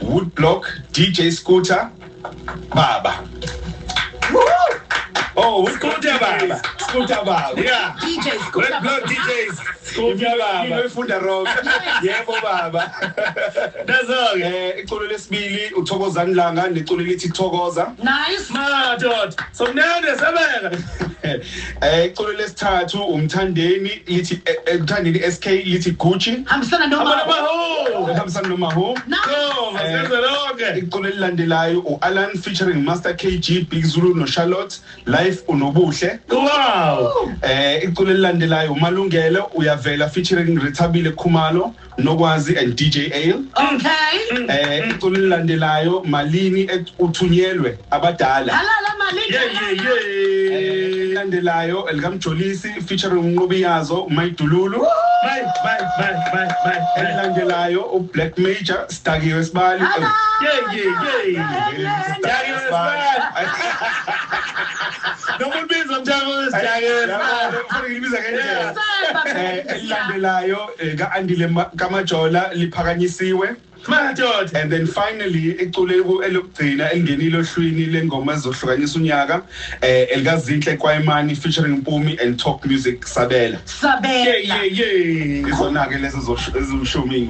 Woodblock, DJ Scooter, Baba. Oh, Scooter Baba. Scooter Baba. Yeah. DJ Scooter Woodblock DJs. Scooter Baba. Ifunda rock. Yebo baba. That's all. Iculo lesibili uThokozani Langa neculo lithi Thokoza. Nice. Madod. So mnene sebeka. Iculo lesithathu umthandeni lithi umthandeni SK lithi Gucci. Hambisana Amaho. Hambisana noMahu. No, masenze lonke. Iculo elilandelayo uAlan featuring Master KG, Big Zulu no Charlotte, Life unobuhle. Wow. Iculo elilandelayo uMalungelo uyavela featuring Rethabile Khumalo, Nokwazi and DJ Ale. Okay. Iculo elilandelayo Malini uthunyelwe abadala. Halala Malini. Yeah. Elilandelayo elikaMjolisi featuring Umnqobiyazo Mayidululu. Bye. Elilandelayo uBlack Major Stakiwe Sibali. Yeah. Don't be some time Elilandelayo ka-Andile Kamajola liphakanyisiwe. And then finally iculo elokugcina elingenile ohlwini lengoma ezohlukanisa unyaka elikaZinhle Kwayimani featuring Mpumi and Talk Music Sabela. Sabela. Yeah. Izona ke lezo ezishumi